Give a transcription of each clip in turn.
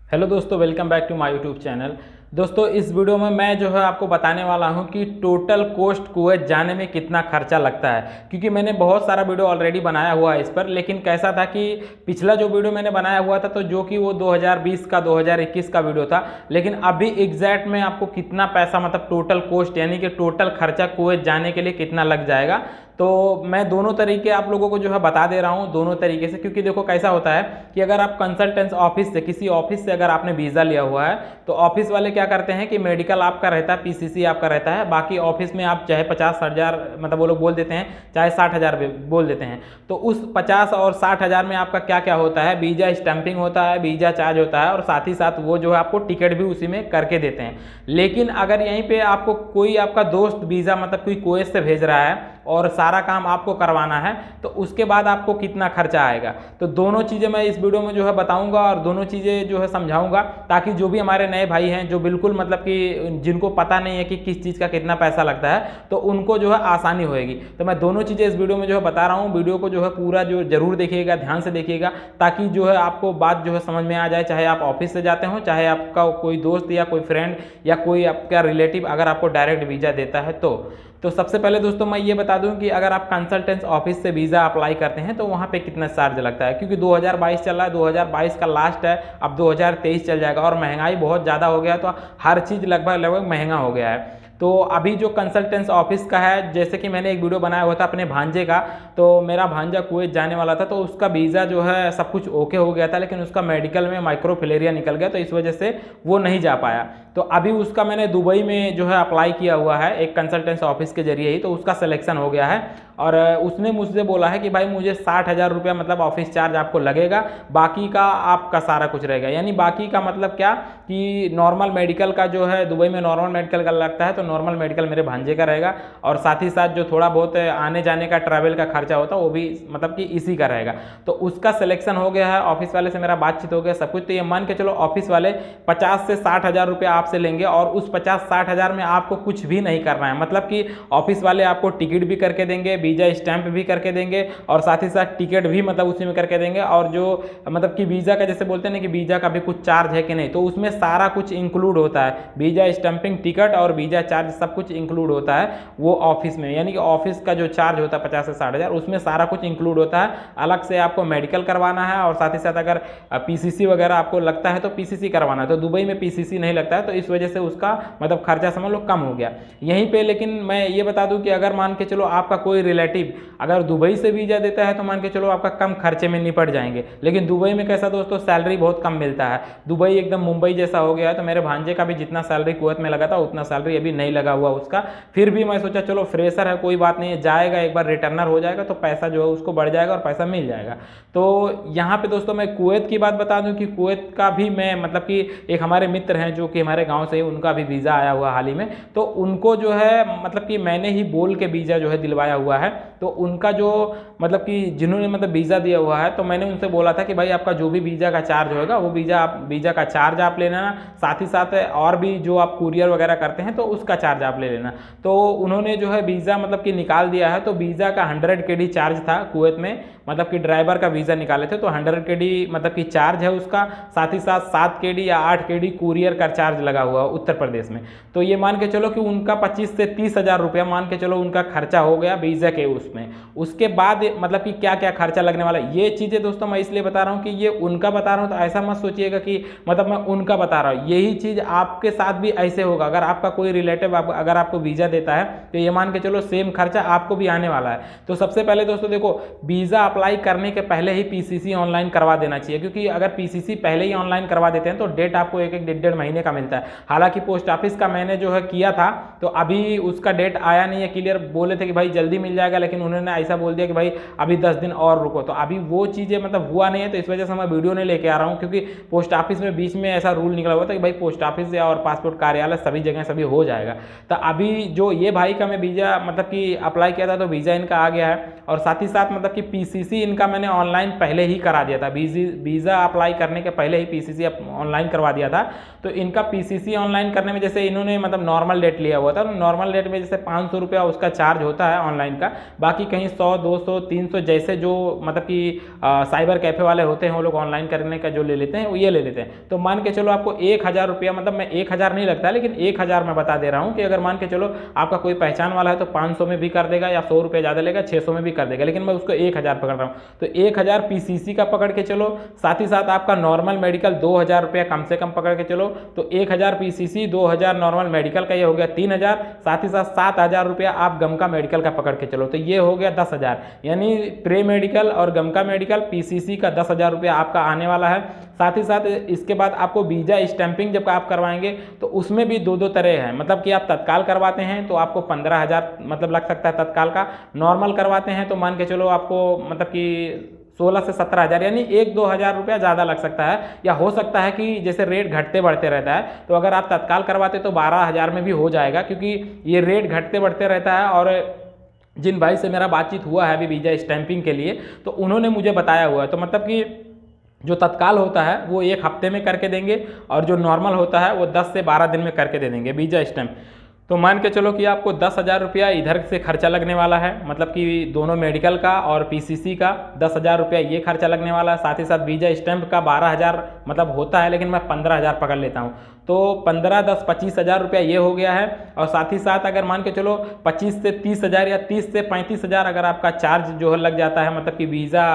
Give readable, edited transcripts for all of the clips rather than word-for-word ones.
Hello दोस्तों, welcome back to my YouTube channel. दोस्तों, इस वीडियो में मैं जो है आपको बताने वाला हूं कि टोटल कॉस्ट कुवैत जाने में कितना खर्चा लगता है। क्योंकि मैंने बहुत सारा वीडियो ऑलरेडी बनाया हुआ है इस पर, लेकिन कैसा था कि पिछला जो वीडियो मैंने बनाया हुआ था तो जो कि वो 2020 का 2021 का वीडियो था, लेकिन अभी एग्जैक्ट में आपको कितना पैसा मतलब टोटल कॉस्ट यानी कि टोटल खर्चा कुवैत जाने के लिए कितना लग जाएगा, तो मैं दोनों तरीके आप लोगों को जो है बता दे रहा हूँ दोनों तरीके से। क्योंकि देखो कैसा होता है कि अगर आप कंसल्टेंस ऑफिस से किसी ऑफिस से अगर आपने वीज़ा लिया हुआ है तो ऑफिस वाले क्या करते हैं कि मेडिकल आपका रहता है, पीसीसी आपका रहता है, बाकी ऑफिस में आप चाहे 50,000 मतलब वो लोग बोल देते हैं, चाहे 60,000 बोल देते हैं। तो उस 50 और 60,000 में आपका क्या क्या होता है, वीज़ा स्टैंपिंग होता है, वीज़ा चार्ज होता है, और साथ ही साथ वो जो है आपको टिकट भी उसी में करके देते हैं। लेकिन अगर यहीं पे आपको कोई आपका दोस्त वीज़ा मतलब कोई कुवैत से भेज रहा है और सारा काम आपको करवाना है तो उसके बाद आपको कितना खर्चा आएगा, तो दोनों चीज़ें मैं इस वीडियो में जो है बताऊंगा और दोनों चीज़ें जो है समझाऊंगा, ताकि जो भी हमारे नए भाई हैं जो बिल्कुल मतलब कि जिनको पता नहीं है कि किस चीज़ का कितना पैसा लगता है, तो उनको जो है आसानी होएगी। तो मैं दोनों चीज़ें इस वीडियो में जो है बता रहा हूँ। वीडियो को जो है पूरा जो जरूर देखिएगा, ध्यान से देखिएगा, ताकि जो है आपको बात जो है समझ में आ जाए। चाहे आप ऑफिस से जाते हो, चाहे आपका कोई दोस्त या कोई फ्रेंड या कोई आपका रिलेटिव अगर आपको डायरेक्ट वीज़ा देता है तो सबसे पहले दोस्तों मैं ये बता दूं कि अगर आप कंसल्टेंस ऑफिस से वीज़ा अप्लाई करते हैं तो वहाँ पे कितना चार्ज लगता है। क्योंकि 2022 चल रहा है, 2022 का लास्ट है, अब 2023 चल जाएगा और महंगाई बहुत ज़्यादा हो गया, तो हर चीज़ लगभग महंगा हो गया है। तो अभी जो कंसल्टेंस ऑफिस का है, जैसे कि मैंने एक वीडियो बनाया हुआ था अपने भांजे का, तो मेरा भांजा कुवैत जाने वाला था, तो उसका वीज़ा जो है सब कुछ ओके हो गया था, लेकिन उसका मेडिकल में माइक्रोफिलेरिया निकल गया, तो इस वजह से वो नहीं जा पाया। तो अभी उसका मैंने दुबई में जो है अप्लाई किया हुआ है एक कंसल्टेंस ऑफिस के जरिए ही, तो उसका सिलेक्शन हो गया है। और उसने मुझसे बोला है कि भाई मुझे 60,000 रुपया मतलब ऑफिस चार्ज आपको लगेगा, बाकी का आपका सारा कुछ रहेगा। यानी बाकी का मतलब क्या कि नॉर्मल मेडिकल का जो है दुबई में नॉर्मल मेडिकल का लगता है, तो नॉर्मल मेडिकल मेरे भांजे का रहेगा, और साथ ही साथ जो थोड़ा बहुत आने जाने का ट्रैवल का खर्चा होता है वो भी मतलब कि इसी का रहेगा। तो उसका सिलेक्शन हो गया है, ऑफिस वाले से मेरा बातचीत हो गया सब कुछ। तो ये मान के चलो ऑफिस वाले 50 से 60,000 रुपया आपसे लेंगे, और उस 50-60,000 में आपको कुछ भी नहीं करना है। मतलब कि ऑफिस वाले आपको टिकट भी करके देंगे, वीज़ा स्टैंप भी करके देंगे, और साथ ही साथ टिकट भी मतलब उसी में करके देंगे। और जो मतलब कि वीज़ा का जैसे बोलते हैं ना कि वीज़ा का भी कुछ चार्ज है कि नहीं, तो उसमें सारा कुछ इंक्लूड होता है। वीज़ा स्टैंपिंग, टिकट और वीज़ा चार्ज सब कुछ इंक्लूड होता है वो ऑफिस में। यानी कि ऑफिस का जो चार्ज होता है 50 से 60,000, उसमें सारा कुछ इंक्लूड होता है। अलग से आपको मेडिकल करवाना है, और साथ ही साथ अगर पीसीसी वगैरह आपको लगता है तो पीसीसी करवाना है। तो दुबई में पीसीसी नहीं लगता है, तो इस वजह से उसका मतलब खर्चा समझ लो कम हो गया यहीं पे। लेकिन मैं ये बता दूं कि अगर मान के चलो आपका कोई रिलेटिव अगर दुबई से वीज़ा देता है तो मान के चलो आपका कम खर्चे में निपट जाएंगे। लेकिन दुबई में कैसा दोस्तों, सैलरी बहुत कम मिलता है। दुबई एकदम मुंबई जैसा हो गया है। तो मेरे भांजे का भी जितना सैलरी कुवैत में लगा था उतना सैलरी अभी नहीं लगा हुआ उसका। फिर भी मैं सोचा चलो फ्रेशर है, कोई बात नहीं है, जाएगा एक बार रिटर्नर हो जाएगा तो पैसा जो है उसको बढ़ जाएगा और पैसा मिल जाएगा। तो यहाँ पे दोस्तों मैं कुवैत की बात बता दूं कि कुवैत का भी मैं मतलब कि एक हमारे मित्र हैं जो कि हमारे गाँव से ही, उनका भी वीज़ा आया हुआ हाल ही में, तो उनको जो है मतलब कि मैंने ही बोल के वीज़ा जो है दिलवाया हुआ है। तो उनका जो मतलब कि जिन्होंने मतलब वीज़ा दिया हुआ है, तो मैंने उनसे बोला था कि भाई आपका जो भी वीज़ा का चार्ज होगा वो वीज़ा का चार्ज आप ले लेना, साथ ही साथ और भी जो आप कुरियर वगैरह करते हैं तो उसका चार्ज आप ले लेना। तो उन्होंने जो है वीज़ा मतलब कि निकाल दिया है। तो वीज़ा का 100 KD चार्ज था कुवैत में, मतलब कि ड्राइवर का वीज़ा निकाले थे तो 100 KD मतलब कि चार्ज है उसका। साथ ही साथ 7 KD या 8 KD कुरियर का चार्ज लगा हुआ उत्तर प्रदेश में। तो ये मान के चलो कि उनका 25 से 30,000 रुपया मान के चलो उनका खर्चा हो गया वीज़ा के उसमें। उसके बाद मतलब कि क्या क्या खर्चा लगने वाला है, ये चीज़ें दोस्तों मैं इसलिए बता रहा हूँ कि ये उनका बता रहा हूँ, तो ऐसा मत सोचिएगा कि मतलब मैं उनका बता रहा हूँ। यही चीज़ आपके साथ भी ऐसे होगा। अगर आपका कोई रिलेटिव अगर आपको वीज़ा देता है तो ये मान के चलो सेम खर्चा आपको भी आने वाला है। तो सबसे पहले दोस्तों देखो, वीज़ा अप्लाई करने के पहले ही पीसीसी ऑनलाइन करवा देना चाहिए। क्योंकि अगर पीसीसी पहले ही ऑनलाइन करवा देते हैं तो डेट आपको एक एक 1.5 महीने का मिलता है। हालांकि पोस्ट ऑफिस का मैंने जो है किया था तो अभी उसका डेट आया नहीं है क्लियर, बोले थे कि भाई जल्दी मिल जाएगा, लेकिन उन्होंने ऐसा बोल दिया कि भाई अभी 10 दिन और रुको। तो अभी वो चीज़ें मतलब हुआ नहीं है, तो इस वजह से मैं वीडियो नहीं लेके आ रहा हूँ। क्योंकि पोस्ट ऑफिस में बीच में ऐसा रूल निकला हुआ था कि भाई पोस्ट ऑफिस या और पासपोर्ट कार्यालय सभी जगह सभी हो जाएगा। तो अभी जो ये भाई का मैं वीज़ा मतलब कि अप्लाई किया था तो वीज़ा इनका आ गया है। और साथ ही साथ मतलब कि पीसीसी इनका मैंने ऑनलाइन पहले ही करा दिया था, वीज़ा अप्लाई करने के पहले ही पीसीसी ऑनलाइन करवा दिया था। तो इनका पीसीसी ऑनलाइन करने में जैसे इन्होंने मतलब नॉर्मल डेट लिया हुआ था, नॉर्मल डेट में जैसे 500 रुपया उसका चार्ज होता है ऑनलाइन का, बाकी कहीं 100 200 300 जैसे जो मतलब कि साइबर कैफ़े वाले होते हैं वो लोग ऑनलाइन करने का जो ले लेते हैं वो ये ले लेते हैं। तो मान के चलो आपको 1000 रुपया, मतलब मैं 1000 नहीं लगता लेकिन 1000 मैं बता दे रहा हूँ कि अगर मान के चलो आपका कोई पहचान वाला है तो 500 में भी कर देगा या 100 रुपये ज़्यादा लेगा 600 में भी कर देगा, लेकिन मैं उसको 1000 पकड़ रहा हूँ। तो 1000 पीसीसी का पकड़ के चलो, साथ ही साथ आपका नॉर्मल मेडिकल 2000 रुपया कम से कम पकड़ के चलो। तो 1000 पीसीसी, 2000 नॉर्मल मेडिकल का, ये हो गया 3000, साथ ही साथ 7000 रुपया आप गम का मेडिकल का पकड़ के चलो, तो ये हो गया 10,000। यानी प्री मेडिकल और गम का मेडिकल पीसीसी का 10,000 रुपया आपका आने वाला है। साथ ही साथ इसके बाद आपको वीज़ा स्टैंपिंग जब आप करवाएंगे तो उसमें भी दो तरह है, मतलब कि आप तत्काल करवाते हैं तो आपको 15,000 मतलब लग सकता है तत्काल का, नॉर्मल करवाते हैं तो मान के चलो आपको मतलब कि 16 से 17,000 यानी 1-2 हज़ार रुपया ज़्यादा लग सकता है, या हो सकता है कि जैसे रेट घटते बढ़ते रहता है तो अगर आप तत्काल करवाते तो 12,000 में भी हो जाएगा, क्योंकि ये रेट घटते बढ़ते रहता है। और जिन भाई से मेरा बातचीत हुआ है अभी वीज़ा स्टैंपिंग के लिए तो उन्होंने मुझे बताया हुआ है, तो मतलब कि जो तत्काल होता है वो 1 हफ्ते में करके देंगे और जो नॉर्मल होता है वो 10 से 12 दिन में करके दे देंगे वीज़ा स्टैंप। तो मान के चलो कि आपको 10,000 रुपया इधर से खर्चा लगने वाला है, मतलब कि दोनों मेडिकल का और पीसीसी का 10,000 रुपया ये खर्चा लगने वाला है। साथ ही साथ वीज़ा स्टैंप का 12,000 मतलब होता है, लेकिन मैं 15,000 पकड़ लेता हूँ, तो 15, 10, 25,000 रुपया ये हो गया है। और साथ ही साथ अगर मान के चलो 25 से 30,000 या 30 से 35,000 अगर आपका चार्ज जो है लग जाता है, मतलब कि वीज़ा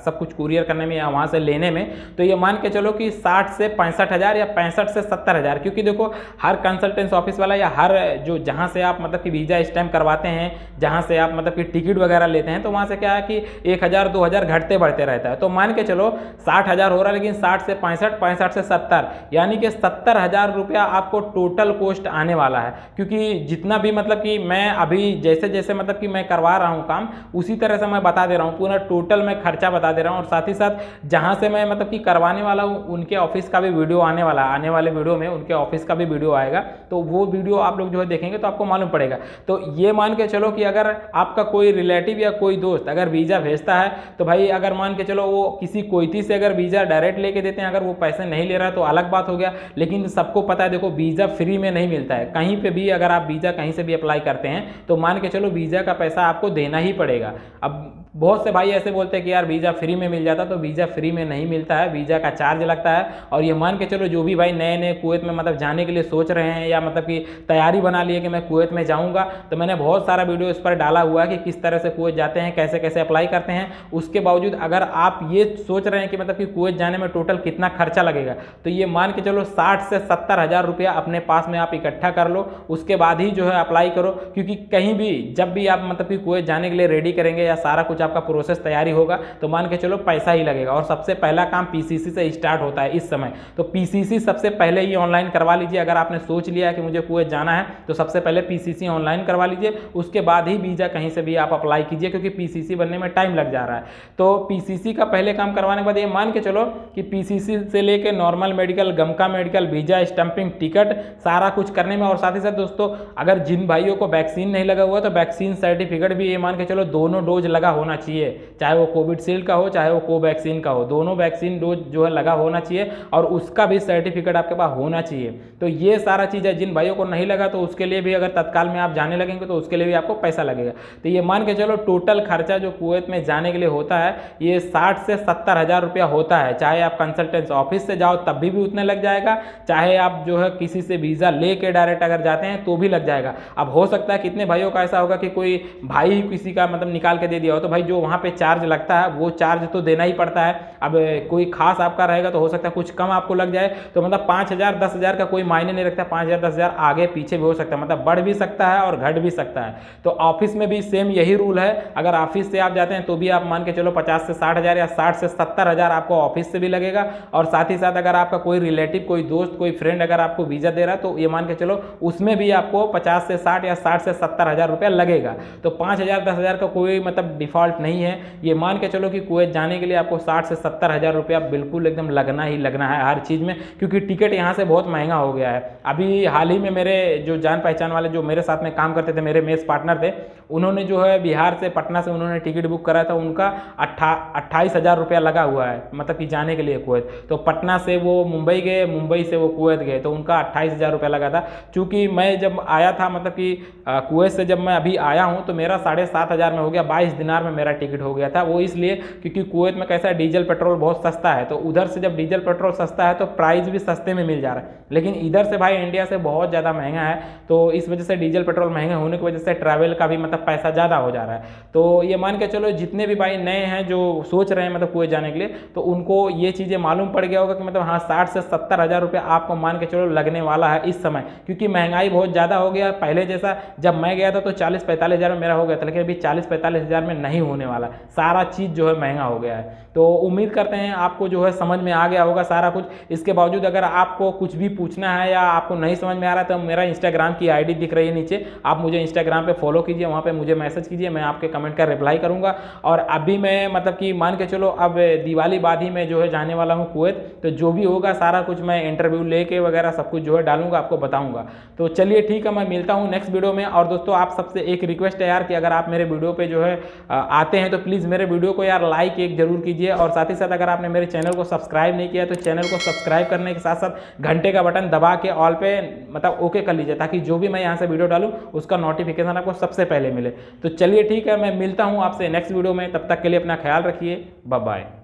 सब कुछ कुरियर करने में या वहाँ से लेने में, तो ये मान के चलो कि 60 से 65,000 या 65 से 70,000, क्योंकि देखो हर कंसल्टेंस ऑफिस वाला या हर जो जहाँ से आप मतलब कि वीज़ा स्टैंप करवाते हैं, जहाँ से आप मतलब कि टिकट वगैरह लेते हैं, तो वहाँ से क्या है कि 1,000 2,000 घटते बढ़ते रहता है। तो मान के चलो 60,000 हो रहा है, लेकिन 60 से 65, 65 से 70, यानी कि 70,000 रुपया आपको टोटल कॉस्ट आने वाला है। क्योंकि जितना भी मतलब कि मैं अभी जैसे जैसे मतलब कि मैं करवा रहा हूँ काम, उसी तरह से मैं बता दे रहा हूँ, पूरा टोटल मैं खर्चा बता दे रहा हूँ। और साथ ही साथ जहाँ से मैं मतलब कि करवाने वाला हूँ उनके ऑफिस का भी वीडियो आने वाला है, आने वाले वीडियो में उनके ऑफिस का भी वीडियो आएगा, तो वो वीडियो आप लोग जो है देखेंगे तो आपको मालूम पड़ेगा। तो ये मान के चलो कि अगर आपका कोई रिलेटिव या कोई दोस्त अगर वीज़ा भेजता है तो भाई अगर मान के चलो वो किसी कोईती से अगर वीज़ा डायरेक्ट लेके देते हैं, अगर वो पैसे नहीं ले रहा है तो अलग बात हो गया, लेकिन सबको पता है देखो वीज़ा फ्री में नहीं मिलता है। कहीं पे भी अगर आप वीज़ा कहीं से भी अप्लाई करते हैं तो मान के चलो वीज़ा का पैसा आपको देना ही पड़ेगा। अब बहुत से भाई ऐसे बोलते हैं कि यार वीज़ा फ्री में मिल जाता, तो वीज़ा फ्री में नहीं मिलता है, वीज़ा का चार्ज लगता है। और ये मान के चलो जो भी भाई नए नए कुवैत में मतलब जाने के लिए सोच रहे हैं या मतलब कि तैयारी बना लिए कि मैं कुवैत में जाऊंगा, तो मैंने बहुत सारा वीडियो इस पर डाला हुआ है कि किस तरह से कुवैत जाते हैं, कैसे कैसे अप्लाई करते हैं। उसके बावजूद अगर आप ये सोच रहे हैं कि मतलब कि कुवैत जाने में टोटल कितना खर्चा लगेगा, तो ये मान के चलो 60 से 70,000 रुपया अपने पास में आप इकट्ठा कर लो, उसके बाद ही जो है अप्लाई करो। क्योंकि कहीं भी जब भी आप मतलब कि कुवैत जाने के लिए रेडी करेंगे या सारा कुछ आपका प्रोसेस तैयारी होगा तो मान के चलो पैसा ही लगेगा। और सबसे पहला काम पीसीसी से स्टार्ट होता है इस समय, तो पीसीसी सबसे पहले ही ऑनलाइन करवा लीजिए। अगर आपने सोच लिया है कि मुझे कुवैत जाना है तो सबसे पहले पीसीसी ऑनलाइन करवा लीजिए, उसके बाद ही वीज़ा कहीं से भी आप अप्लाई कीजिए, क्योंकि पीसीसी बनने में टाइम लग जा रहा है। तो पीसीसी का पहले काम करवाने के बाद ये मान के चलो कि पीसीसी से लेके नॉर्मल मेडिकल, गमका मेडिकल, वीज़ा स्टैंपिंग, टिकट सारा कुछ करने में। और साथ ही साथ दोस्तों अगर जिन भाइयों को वैक्सीन नहीं लगा हुआ तो वैक्सीन सर्टिफिकेट भी ये मान के चलो दोनों डोज लगा होना चाहिए, चाहे वो कोविडशील्ड का हो चाहे वो कोवैक्सीन का हो, दोनों वैक्सीन डोज जो है लगा होना चाहिए और उसका भी सर्टिफिकेट आपके पास होना चाहिए। तो ये सारा चीज़ है। जिन भाइयों को नहीं लगा तो उसके लिए भी अगर तत्काल में आप जाने लगेंगे तो उसके लिए भी आपको पैसा लगेगा। तो ये मान के चलो टोटल खर्चा जो कुवैत में जाने के लिए होता है ये 60 से 70,000 रुपया होता है। चाहे आप कंसल्टेंस ऑफिस से जाओ तब भी उतने लग जाएगा, चाहे आप जो है किसी से वीज़ा लेके डायरेक्ट अगर जाते हैं तो भी लग जाएगा। अब हो सकता है कितने भाइयों का ऐसा होगा कि कोई भाई किसी का मतलब निकाल के दे दिया हो, तो भाई जो वहाँ पे चार्ज लगता है वो चार्ज तो देना ही पड़ता है। अब कोई खास आपका रहेगा तो हो सकता है कुछ कम आपको लग जाए, तो मतलब 5,000 10,000 का कोई मायने नहीं रखता, 5,000 10,000 आगे पीछे भी हो सकता है, मतलब बढ़ भी सकता है और घट भी सकता है। तो ऑफिस में भी सेम यही रूल है, अगर ऑफिस से आप जाते हैं तो भी आप मान के चलो 50 से 60,000 या 60 से 70,000 आपको ऑफिस से भी लगेगा। और साथ ही साथ अगर आपका कोई रिलेटिव, कोई दोस्त, कोई फ्रेंड अगर आपको वीज़ा दे रहा है तो ये मान के चलो उसमें भी आपको 50 से 60 या 60 से 70 हज़ार रुपया लगेगा। तो 5,000 10,000 का कोई मतलब डिफ़ॉल्ट नहीं है। ये मान के चलो कि कुवैत जाने के लिए आपको 60 से 70 हज़ार रुपया बिल्कुल एकदम लगना ही लगना है हर चीज़ में, क्योंकि टिकट यहाँ से बहुत महंगा हो गया है। अभी हाल ही में मेरे जो जान पहचान वाले जो मेरे साथ में काम करते थे, मेरे मेस पार्टनर थे, उन्होंने जो है बिहार से पटना से उन्होंने टिकट बुक करा था, उनका 28,000 रुपया लगा हुआ है मतलब कि जाने के लिए कुवैत। तो पटना से वो मुंबई गए, मुंबई से वो कुवैत गए, तो उनका 28,000 रुपया लगा था। चूँकि मैं जब आया था मतलब कि कुवैत से जब मैं अभी आया हूँ तो मेरा 7,500 में हो गया, 22 दिनार में मेरा टिकट हो गया था। वो इसलिए क्योंकि कुवैत में कैसा डीजल पेट्रोल बहुत सस्ता है, तो उधर से जब डीजल पेट्रोल सस्ता है तो प्राइस भी सस्ते में मिल जा रहा है। लेकिन इधर से भाई इंडिया से बहुत ज़्यादा महंगा है, तो इस वजह से डीजल पेट्रोल महंगे होने की वजह से ट्रैवल का भी मतलब पैसा ज़्यादा हो जा रहा है। तो ये मान के चलो जितने भी भाई नए हैं जो सोच रहे हैं मतलब कुवैत जाने के लिए, तो उनको ये चीज़ें मालूम पड़ गया होगा कि मतलब हाँ 60 से 70 हज़ार रुपये आपको मान के चलो लगने वाला है इस समय, क्योंकि महंगाई बहुत ज़्यादा हो गया। पहले जैसा जब मैं गया था तो 40-45 हज़ार में मेरा हो गया था, लेकिन अभी 40-45 हज़ार में नहीं होने वाला, सारा चीज़ जो है महंगा हो गया है। तो उम्मीद करते हैं आपको जो है समझ में आ गया होगा सारा कुछ। इसके बावजूद अगर आपको कुछ भी पूछना है या आपको नहीं समझ में आ रहा है तो मेरा इंस्टाग्राम की आईडी दिख रही है नीचे, आप मुझे इंस्टाग्राम पे फॉलो कीजिए, वहाँ पे मुझे मैसेज कीजिए, मैं आपके कमेंट का रिप्लाई करूँगा। और अभी मैं मतलब कि मान के चलो अब दिवाली बाद ही मैं जो है जाने वाला हूँ कुवैत, तो जो भी होगा सारा कुछ मैं इंटरव्यू लेके वगैरह सब कुछ जो है डालूंगा, आपको बताऊँगा। तो चलिए ठीक है, मैं मिलता हूँ नेक्स्ट वीडियो में। और दोस्तों आप सबसे एक रिक्वेस्ट है यार कि अगर आप मेरे वीडियो पे जो है आते हैं तो प्लीज़ मेरे वीडियो को यार लाइक एक जरूर कीजिए, और साथ ही साथ अगर आपने मेरे चैनल को सब्सक्राइब नहीं किया तो चैनल को सब्सक्राइब करने के साथ साथ घंटे का बटन दबा के ऑल पे मतलब ओके कर लीजिए, ताकि जो भी मैं यहाँ से वीडियो डालूँ उसका नोटिफिकेशन आपको सबसे पहले मिले। तो चलिए ठीक है, मैं मिलता हूँ आपसे नेक्स्ट वीडियो में, तब तक के लिए अपना ख्याल रखिए, बाय बाय।